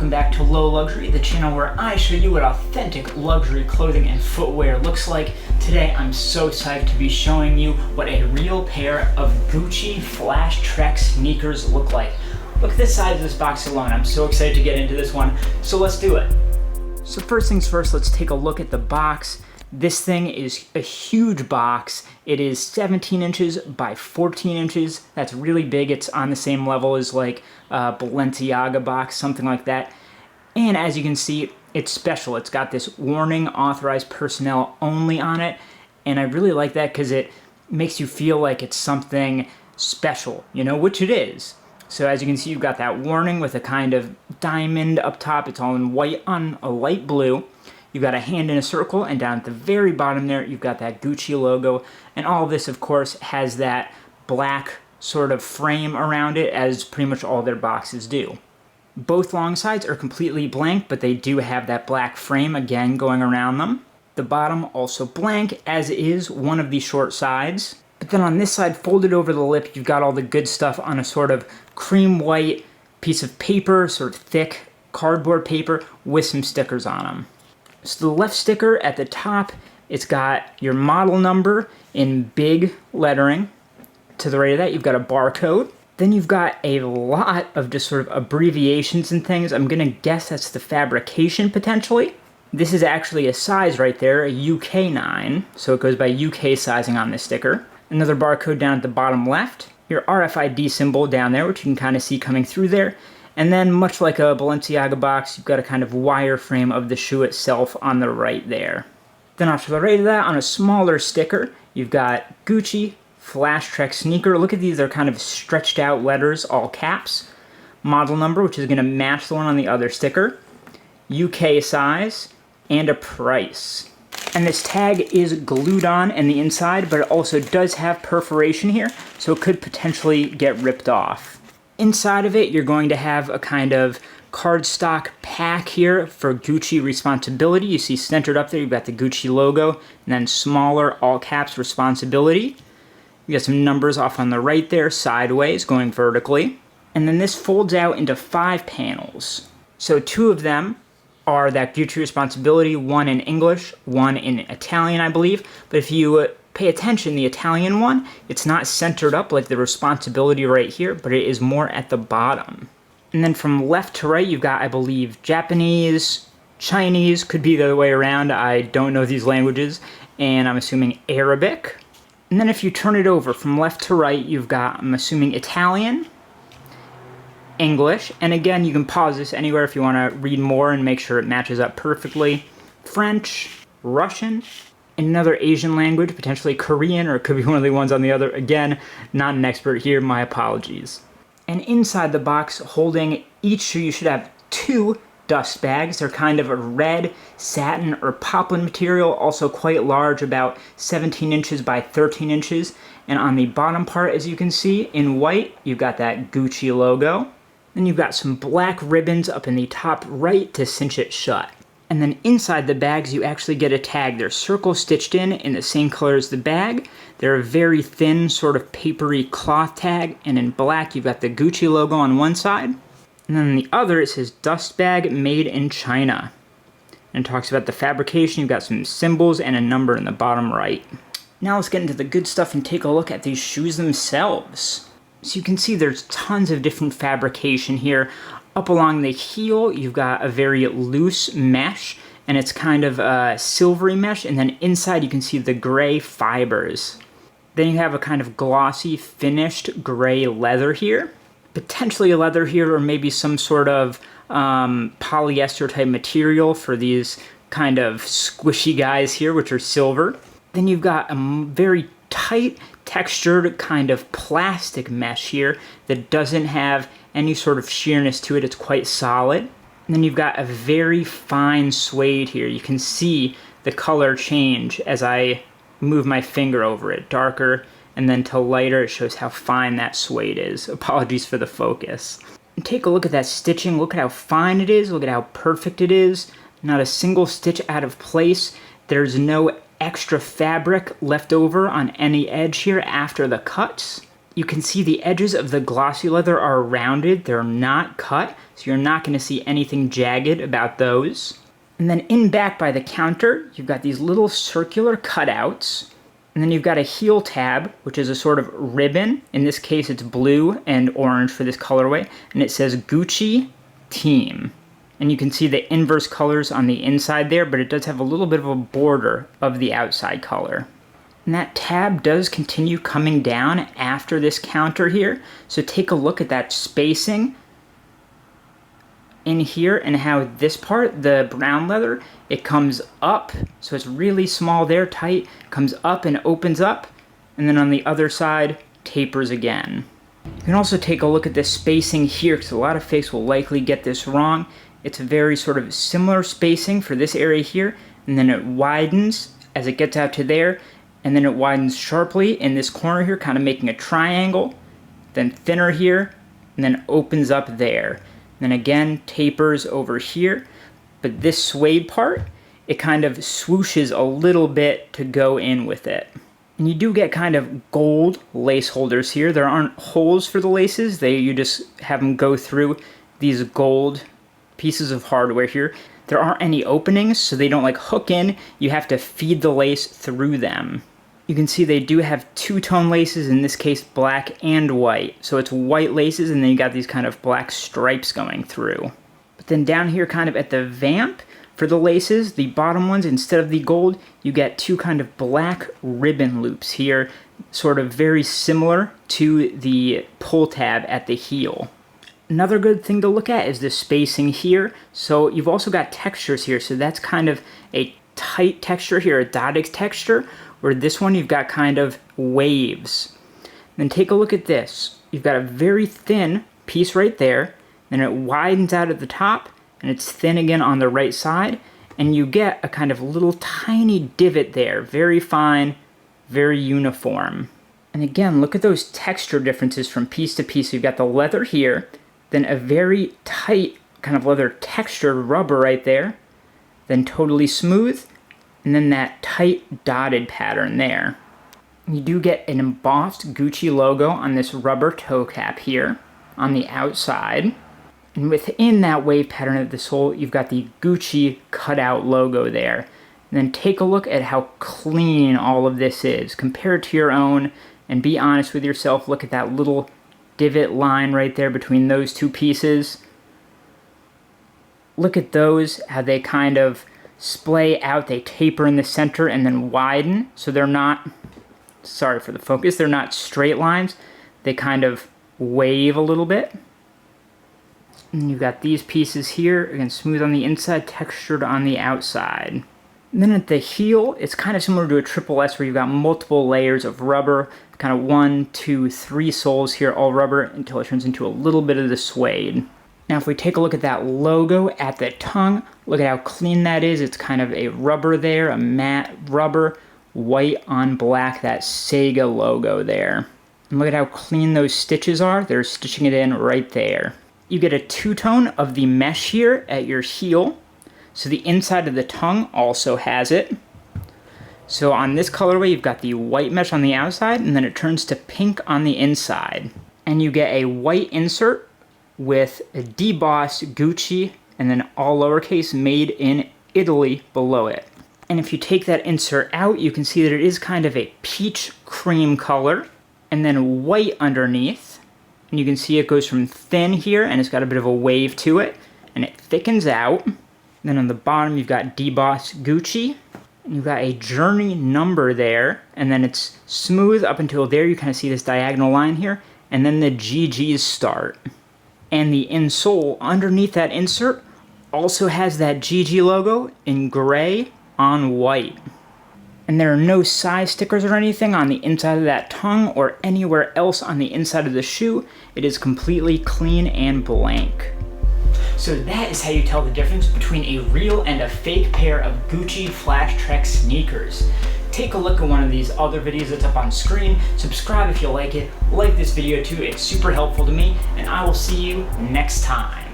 welcome back to Low Luxury, the channel where I show you what authentic luxury clothing and footwear looks like. Today I'm so psyched to be showing you what a real pair of Gucci Flashtrek sneakers look like. Look at the size of this box alone. I'm so excited to get into this one, so let's do it. So first things first, let's take a look at the box. This thing is a huge box. It is 17 inches by 14 inches. That's really big. It's on the same level as like a Balenciaga box, something like that. And as you can see, it's special. It's got this warning, authorized personnel only on it. And I really like that because it makes you feel like it's something special, you know, which it is. So as you can see, you've got that warning with a kind of diamond up top. It's all in white on a light blue. You've got a hand in a circle, and down at the very bottom there, you've got that Gucci logo. And all of this, of course, has that black sort of frame around it, as pretty much all their boxes do. Both long sides are completely blank, but they do have that black frame, again, going around them. The bottom also blank, as is one of the short sides. But then on this side, folded over the lip, you've got all the good stuff on a sort of cream white piece of paper, sort of thick cardboard paper, with some stickers on them. So the left sticker at the top, it's got your model number in big lettering. To the right of that, you've got a barcode. Then you've got a lot of just sort of abbreviations and things. I'm gonna guess that's the fabrication potentially. This is actually a size right there, a UK 9, so it goes by UK sizing on this sticker. Another barcode down at the bottom left. Your RFID symbol down there, which you can kind of see coming through there. And then, much like a Balenciaga box, you've got a kind of wireframe of the shoe itself on the right there. Then off to the right of that, on a smaller sticker, you've got Gucci Flashtrek sneaker. Look at these, they're kind of stretched out letters, all caps. Model number, which is going to match the one on the other sticker. UK size, and a price. And this tag is glued on in the inside, but it also does have perforation here, so it could potentially get ripped off. Inside of it, you're going to have a kind of cardstock pack here for Gucci responsibility. You see centered up there, you've got the Gucci logo, and then smaller, all caps, responsibility. You got some numbers off on the right there, sideways, going vertically. And then this folds out into 5 panels. So 2 of them are that Gucci responsibility, one in English, one in Italian, I believe. But if you pay attention, the Italian one, it's not centered up like the responsibility right here, but it is more at the bottom. And then from left to right, you've got, I believe, Japanese, Chinese, could be the other way around, I don't know these languages, and I'm assuming Arabic. And then if you turn it over from left to right, you've got, I'm assuming, Italian, English, and again, you can pause this anywhere if you want to read more and make sure it matches up perfectly, French, Russian, another Asian language, potentially Korean, or it could be one of the ones on the other. Again, not an expert here, my apologies. And inside the box, holding each shoe, you should have 2 dust bags. They're kind of a red satin or poplin material, also quite large, about 17 inches by 13 inches. And on the bottom part, as you can see, in white, you've got that Gucci logo. Then you've got some black ribbons up in the top right to cinch it shut. And then inside the bags, you actually get a tag. They're circle stitched in the same color as the bag. They're a very thin, sort of papery cloth tag. And in black, you've got the Gucci logo on one side. And then on the other, it says dust bag made in China. And it talks about the fabrication. You've got some symbols and a number in the bottom right. Now let's get into the good stuff and take a look at these shoes themselves. So you can see there's tons of different fabrication here. Up along the heel, you've got a very loose mesh, and it's kind of a silvery mesh, and then inside you can see the gray fibers. Then you have a kind of glossy, finished gray leather here. Potentially a leather here, or maybe some sort of polyester type material for these kind of squishy guys here, which are silver. Then you've got a very tight, textured kind of plastic mesh here that doesn't have any sort of sheerness to it. It's quite solid. And then you've got a very fine suede here. You can see the color change as I move my finger over it. Darker and then to lighter. It shows how fine that suede is. Apologies for the focus. And take a look at that stitching. Look at how fine it is. Look at how perfect it is. Not a single stitch out of place. There's no extra fabric left over on any edge here after the cuts. You can see the edges of the glossy leather are rounded. They're not cut, so you're not going to see anything jagged about those. And then in back by the counter, you've got these little circular cutouts. And then you've got a heel tab, which is a sort of ribbon. In this case, it's blue and orange for this colorway. And it says Gucci Team. And you can see the inverse colors on the inside there, but it does have a little bit of a border of the outside color. And that tab does continue coming down after this counter here. So take a look at that spacing in here and how this part, the brown leather, it comes up. So it's really small there, tight, comes up and opens up. And then on the other side, tapers again. You can also take a look at the spacing here because a lot of fakes will likely get this wrong. It's a very sort of similar spacing for this area here. And then it widens as it gets out to there. And then it widens sharply in this corner here, kind of making a triangle, then thinner here, and then opens up there. Then again, tapers over here. But this suede part, it kind of swooshes a little bit to go in with it. And you do get kind of gold lace holders here. There aren't holes for the laces. You just have them go through these gold pieces of hardware here. There aren't any openings, so they don't like hook in. You have to feed the lace through them. You can see they do have two-tone laces, in this case black and white. So it's white laces and then you got these kind of black stripes going through. But then down here kind of at the vamp for the laces, the bottom ones, instead of the gold, you get two kind of black ribbon loops here, sort of very similar to the pull tab at the heel. Another good thing to look at is the spacing here. So you've also got textures here, so that's kind of a tight texture here, a dotted texture, where this one you've got kind of waves. Then take a look at this. You've got a very thin piece right there, then it widens out at the top, and it's thin again on the right side, and you get a kind of little tiny divot there, very fine, very uniform. And again, look at those texture differences from piece to piece. You've got the leather here, then a very tight kind of leather textured rubber right there, then totally smooth, and then that tight dotted pattern there. You do get an embossed Gucci logo on this rubber toe cap here on the outside. And within that wave pattern of the sole, you've got the Gucci cutout logo there. And then take a look at how clean all of this is. Compare it to your own and be honest with yourself. Look at that little divot line right there between those two pieces. Look at those, how they kind of splay out, they taper in the center and then widen. So they're not, sorry for the focus, they're not straight lines. They kind of wave a little bit. And you've got these pieces here, again, smooth on the inside, textured on the outside. And then at the heel, it's kind of similar to a triple S where you've got multiple layers of rubber, kind of 1, 2, 3 soles here, all rubber, until it turns into a little bit of the suede. Now if we take a look at that logo at the tongue, look at how clean that is. It's kind of a rubber there, a matte rubber, white on black, that Sega logo there. And look at how clean those stitches are. They're stitching it in right there. You get a two-tone of the mesh here at your heel. So the inside of the tongue also has it. So on this colorway, you've got the white mesh on the outside, and then it turns to pink on the inside. And you get a white insert with a debossed Gucci, and then all lowercase, made in Italy below it. And if you take that insert out, you can see that it is kind of a peach cream color, and then white underneath. And you can see it goes from thin here, and it's got a bit of a wave to it, and it thickens out. And then on the bottom, you've got debossed Gucci, and you've got a journey number there, and then it's smooth up until there. You kind of see this diagonal line here, and then the GGs start. And the insole underneath that insert also has that GG logo in gray on white. And there are no size stickers or anything on the inside of that tongue or anywhere else on the inside of the shoe. It is completely clean and blank. So that is how you tell the difference between a real and a fake pair of Gucci Flashtrek sneakers. Take a look at one of these other videos that's up on screen, subscribe if you like it, like this video too, it's super helpful to me, and I will see you next time.